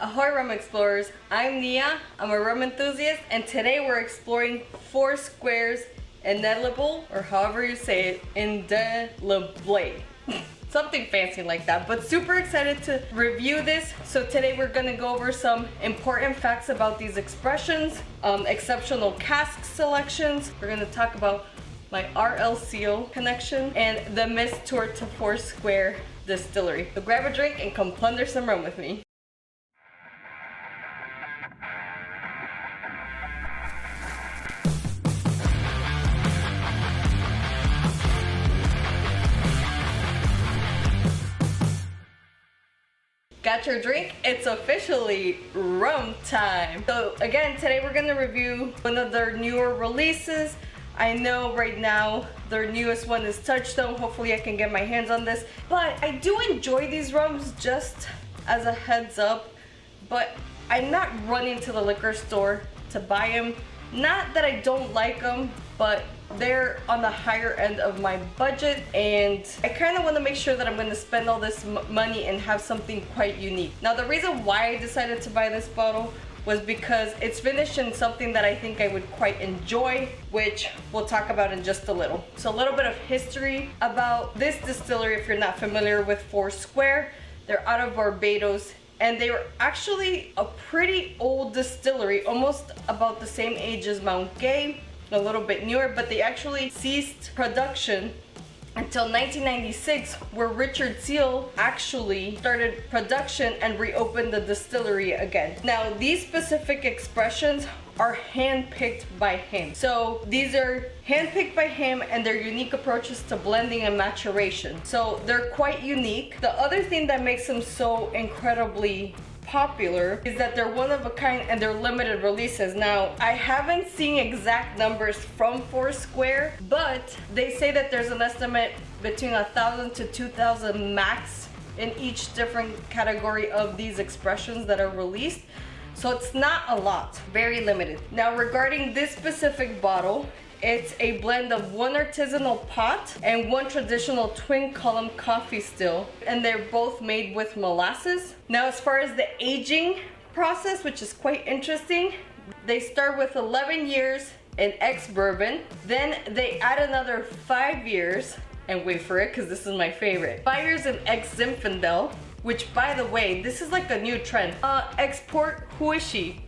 Ahoy rum explorers, I'm Nia, I'm a rum enthusiast, and today we're exploring Foursquare's Indelible, or however you say it, Indelible. Something fancy like that, but super excited to review this. So today we're gonna go over some important facts about these expressions, exceptional cask selections. We're gonna talk about my RL Seal connection and the mist tour to Foursquare Distillery. So grab a drink and come plunder some rum with me. Got your drink? It's officially rum time. So again, today we're gonna review one of their newer releases. I know right now their newest one is Touchstone. Hopefully I can get my hands on this. But I do enjoy these rums, just as a heads up. But I'm not running to the liquor store to buy them. Not that I don't like them, but they're on the higher end of my budget, and I kind of want to make sure that I'm going to spend all this money and have something quite unique. Now, the reason why I decided to buy this bottle was because it's finished in something that I think I would quite enjoy, which we'll talk about in just a little. So a little bit of history about this distillery, if you're not familiar with Foursquare. They're out of Barbados, and they were actually a pretty old distillery, almost about the same age as Mount Gay, a little bit newer, but they actually ceased production until 1996, where Richard Seal actually started production and reopened the distillery again. Now, these specific expressions are hand-picked by him. So these are hand-picked by him, and their unique approaches to blending and maturation. So they're quite unique. The other thing that makes them so incredibly popular is that they're one of a kind and they're limited releases. Now, I haven't seen exact numbers from Foursquare, but they say that there's an estimate between 1,000 to 2,000 max in each different category of these expressions that are released. So it's not a lot, very limited. Now, regarding this specific bottle, it's a blend of one artisanal pot and one traditional twin column coffee still, and they're both made with molasses. Now, as far as the aging process, which is quite interesting, they start with 11 years in ex-bourbon, then they add another 5 years, and wait for it because this is my favorite, 5 years in ex-Zinfandel, which, by the way, this is like a new trend. Export Huishi,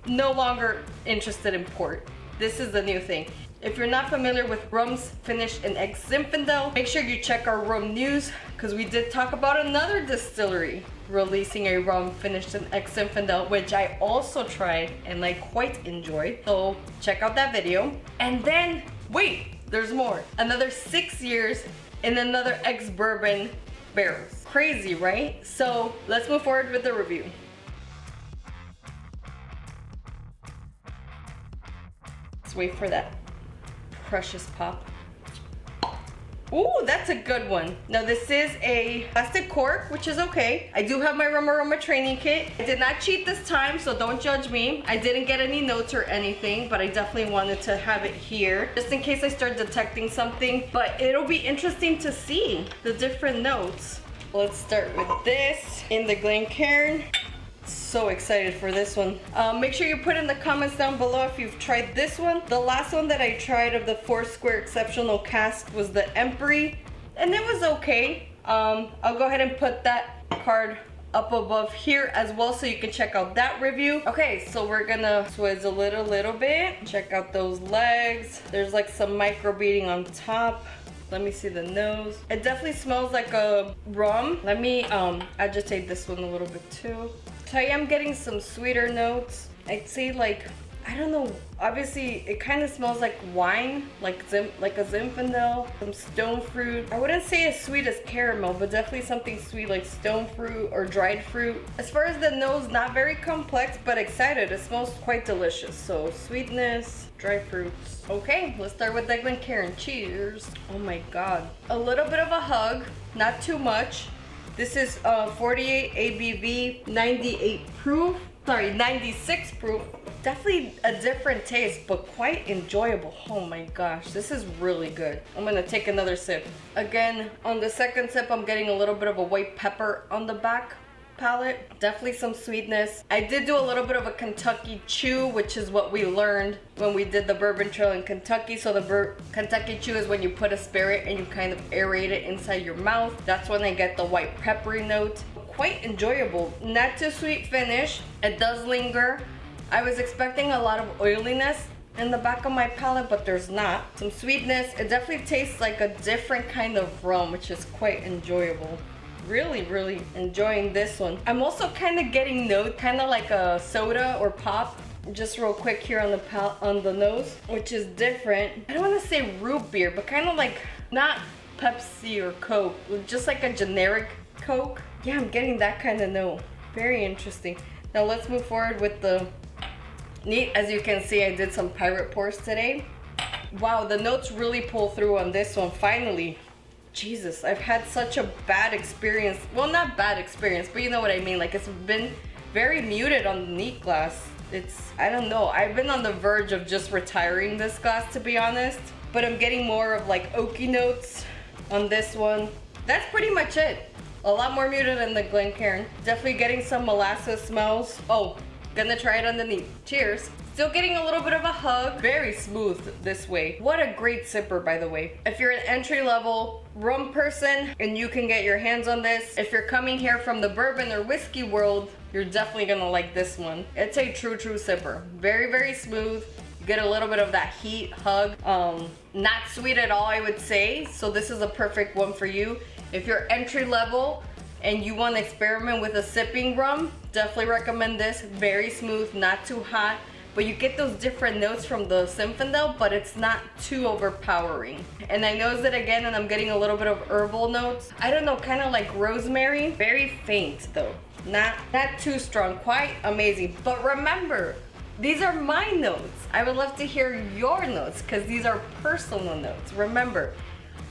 no longer interested in port. This is the new thing. If you're not familiar with rums finished in ex-Zinfandel, make sure you check our rum news, because we did talk about another distillery releasing a rum finished in ex-Zinfandel, which I also tried and I quite enjoyed. So check out that video. And then, wait, there's more. Another 6 years in another ex-bourbon barrels. Crazy, right? So let's move forward with the review. Let's wait for that precious pop. Ooh, that's a good one. Now, this is a plastic cork, which is okay. I do have my Rum Aroma training kit. I did not cheat this time, so don't judge me. I didn't get any notes or anything, but I definitely wanted to have it here just in case I start detecting something. But it'll be interesting to see the different notes. Let's start with this in the Glencairn. So excited for this one. Make sure you put in the comments down below if you've tried this one. The last one that I tried of the Foursquare exceptional cask was the Empery, and it was okay. I'll go ahead and put that card up above here as well, so you can check out that review. Okay, so we're gonna swizzle it a little bit. Check out those legs. There's like some micro beading on top. Let me see the nose. It definitely smells like a rum. Let me agitate this one a little bit too. So I am getting some sweeter notes. I'd say, like, I don't know, obviously it kind of smells like wine, like a Zinfandel, some stone fruit. I wouldn't say as sweet as caramel, but definitely something sweet like stone fruit or dried fruit. As far as the nose, not very complex, but excited. It smells quite delicious. So sweetness, dry fruits. Okay, let's start with the Glencairn. Cheers. Oh my God. A little bit of a hug, not too much. This is 48 ABV, 98 proof. Sorry, 96 proof. Definitely a different taste, but quite enjoyable. Oh my gosh, this is really good. I'm gonna take another sip. Again, on the second sip, I'm getting a little bit of a white pepper on the back. palate. Definitely some sweetness. I did do a little bit of a Kentucky chew, which is what we learned when we did the bourbon trail in Kentucky. So the Kentucky chew is when you put a spirit and you kind of aerate it inside your mouth. That's when I get the white peppery note. Quite enjoyable. Not too sweet finish. It does linger. I was expecting a lot of oiliness in the back of my palate, but there's not. Some sweetness. It definitely tastes like a different kind of rum, which is quite enjoyable. Really enjoying this one. I'm also kind of getting notes, kind of like a soda or pop. Just real quick here on the nose, which is different. I don't want to say root beer, but kind of like not Pepsi or Coke, just like a generic Coke. Yeah, I'm getting that kind of note. Very interesting. Now let's move forward with the neat. As you can see, I did some pirate pours today. Wow, the notes really pull through on this one, finally. Jesus, I've had such a bad experience. Well, not bad experience, but you know what I mean. Like, it's been very muted on the neat glass. I don't know. I've been on the verge of just retiring this glass, to be honest. But I'm getting more of like oaky notes on this one. That's pretty much it. A lot more muted than the Glencairn. Definitely getting some molasses smells. Oh, gonna try it underneath. Cheers. Still getting a little bit of a hug. Very smooth this way. What a great sipper, by the way. If you're an entry-level rum person and you can get your hands on this, if you're coming here from the bourbon or whiskey world, you're definitely gonna like this one. It's a true sipper. Very smooth. You get a little bit of that heat, hug. Not sweet at all, I would say. So this is a perfect one for you. If you're entry level and you want to experiment with a sipping rum, definitely recommend this. Very smooth, not too hot, but you get those different notes from the Zinfandel, but it's not too overpowering. And I noticed it again, and I'm getting a little bit of herbal notes. I don't know, kind of like rosemary. Very faint though, not too strong. Quite amazing. But remember, these are my notes. I would love to hear your notes because these are personal notes. Remember,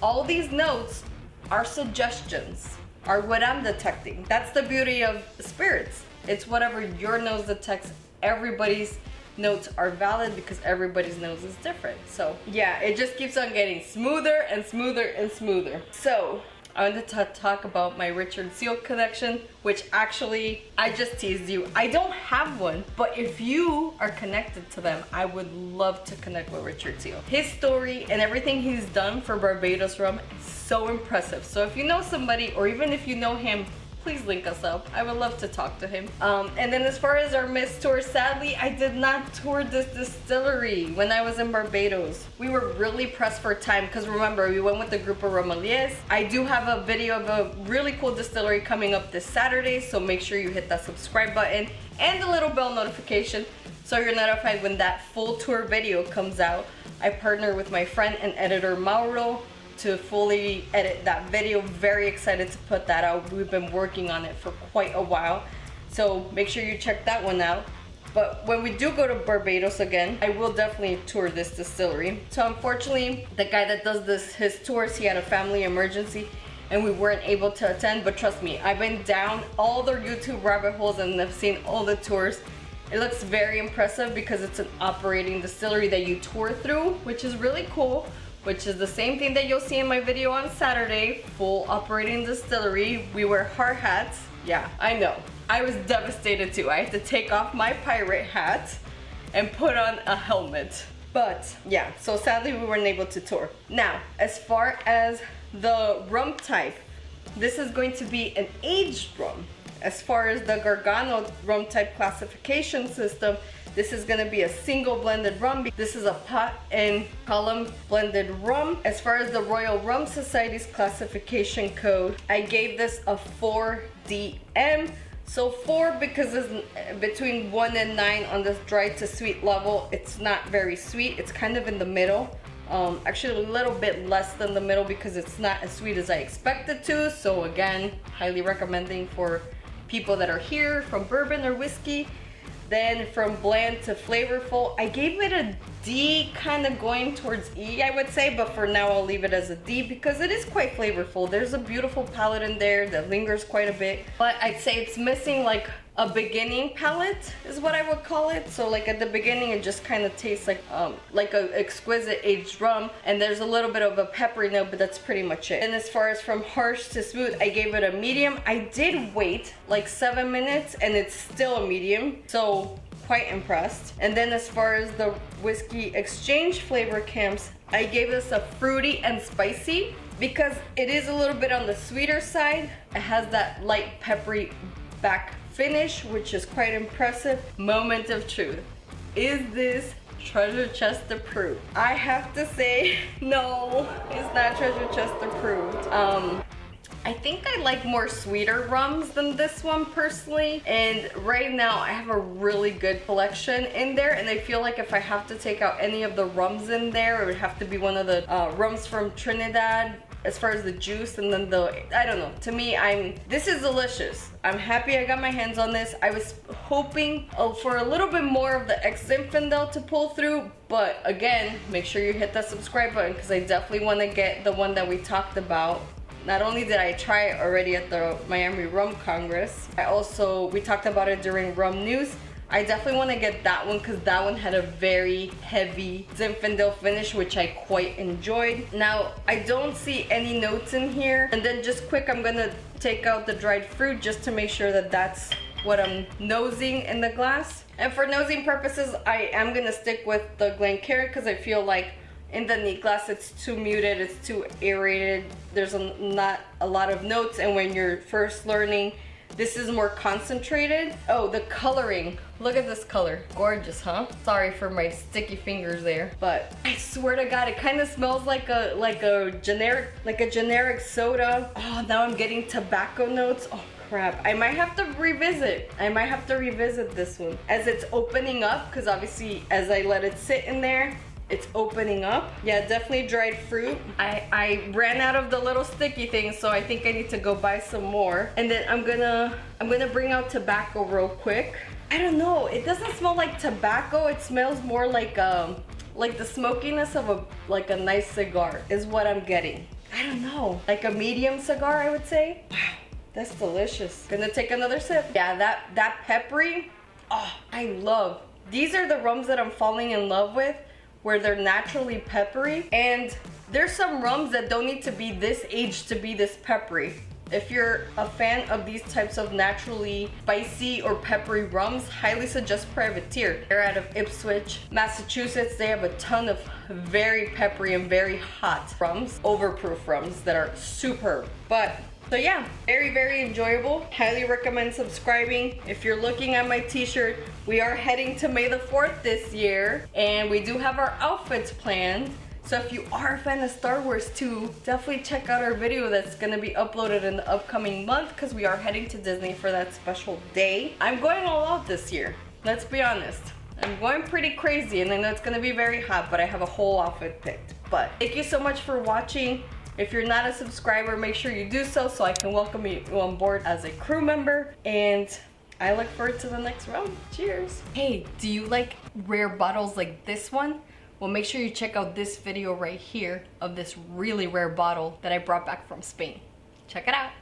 all these notes are suggestions, are what I'm detecting. That's the beauty of spirits. It's whatever your nose detects. Everybody's notes are valid because everybody's nose is different. So yeah, it just keeps on getting smoother and smoother and smoother. So I wanted to talk about my Richard Seal collection, which actually, I just teased you. I don't have one, but if you are connected to them, I would love to connect with Richard Seal. His story and everything he's done for Barbados rum is so impressive. So if you know somebody, or even if you know him, please link us up. I would love to talk to him. And then as far as our Miss Tour, sadly, I did not tour this distillery when I was in Barbados. We were really pressed for time because remember, we went with a group of Romeliers. I do have a video of a really cool distillery coming up this Saturday, so make sure you hit that subscribe button and the little bell notification so you're notified when that full tour video comes out. I partner with my friend and editor Mauro to fully edit that video. Very excited to put that out. We've been working on it for quite a while, so make sure you check that one out. But when we do go to Barbados again, I will definitely tour this distillery. So unfortunately, the guy that does his tours, he had a family emergency and we weren't able to attend. But trust me, I've been down all their YouTube rabbit holes and I've seen all the tours. It looks very impressive because it's an operating distillery that you tour through, which is really cool. Which is the same thing that you'll see in my video on Saturday. Full operating distillery. We wear hard hats. Yeah, I know. I was devastated too. I had to take off my pirate hat and put on a helmet. But yeah, so sadly we weren't able to tour. Now, as far as the rum type, this is going to be an aged rum. As far as the Gargano rum type classification system, this is gonna be a single blended rum. This is a pot and column blended rum. As far as the Royal Rum Society's classification code, I gave this a 4DM. So 4 because it's between 1 and 9 on the dry to sweet level. It's not very sweet, it's kind of in the middle. Actually a little bit less than the middle because it's not as sweet as I expected to. So again, highly recommending for people that are here from bourbon or whiskey. Then from bland to flavorful, I gave it a D, kind of going towards E, I would say, but for now I'll leave it as a D because it is quite flavorful. There's a beautiful palate in there that lingers quite a bit, but I'd say it's missing like a beginning palate is what I would call it. So like at the beginning it just kind of tastes like a exquisite aged rum, and there's a little bit of a peppery note, but that's pretty much it. And as far as from harsh to smooth, I gave it a medium. I did wait like 7 minutes and it's still a medium, so quite impressed. And then as far as the whiskey exchange flavor camps, I gave this a fruity and spicy because it is a little bit on the sweeter side. It has that light peppery back finish, which is quite impressive. Moment of truth. Is this treasure chest approved? I have to say no, it's not treasure chest approved. I think I like more sweeter rums than this one personally, and right now I have a really good collection in there, and I feel like if I have to take out any of the rums in there, it would have to be one of the rums from Trinidad as far as the juice, and then I don't know, to me, this is delicious. I'm happy I got my hands on this. I was hoping for a little bit more of the ex-Zinfandel to pull through, but again, make sure you hit that subscribe button because I definitely want to get the one that we talked about. Not only did I try it already at the Miami Rum Congress, we talked about it during Rum News. I definitely want to get that one because that one had a very heavy Zinfandel finish, which I quite enjoyed. Now, I don't see any notes in here. And then just quick, I'm gonna take out the dried fruit just to make sure that that's what I'm nosing in the glass. And for nosing purposes, I am gonna stick with the Glencairn because I feel like in the neat glass it's too muted, it's too aerated, there's not a lot of notes, and when you're first learning, this is more concentrated. Oh, the coloring, look at this color, gorgeous, huh? Sorry for my sticky fingers there, but I swear to God, it kind of smells like a generic soda. Oh, now I'm getting tobacco notes. Oh crap, I might have to revisit this one as it's opening up, because obviously as I let it sit in there, it's opening up. Yeah, definitely dried fruit. I ran out of the little sticky things, so I think I need to go buy some more. And then I'm gonna bring out tobacco real quick. I don't know, it doesn't smell like tobacco. It smells more like the smokiness of a nice cigar is what I'm getting. I don't know, like a medium cigar, I would say. Wow, that's delicious. Gonna take another sip. Yeah, that peppery, oh, I love. These are the rums that I'm falling in love with, where they're naturally peppery, and there's some rums that don't need to be this aged to be this peppery. If you're a fan of these types of naturally spicy or peppery rums, highly suggest Privateer. They're out of Ipswich, Massachusetts. They have a ton of very peppery and very hot rums, overproof rums that are superb. So yeah, very, very enjoyable. Highly recommend subscribing. If you're looking at my t-shirt, we are heading to May the 4th this year, and we do have our outfits planned. So if you are a fan of Star Wars too, definitely check out our video that's gonna be uploaded in the upcoming month, because we are heading to Disney for that special day. I'm going all out this year, let's be honest. I'm going pretty crazy, and I know it's gonna be very hot, but I have a whole outfit picked. But thank you so much for watching. If you're not a subscriber, make sure you do so I can welcome you on board as a crew member. And I look forward to the next round. Cheers. Hey, do you like rare bottles like this one? Well, make sure you check out this video right here of this really rare bottle that I brought back from Spain. Check it out.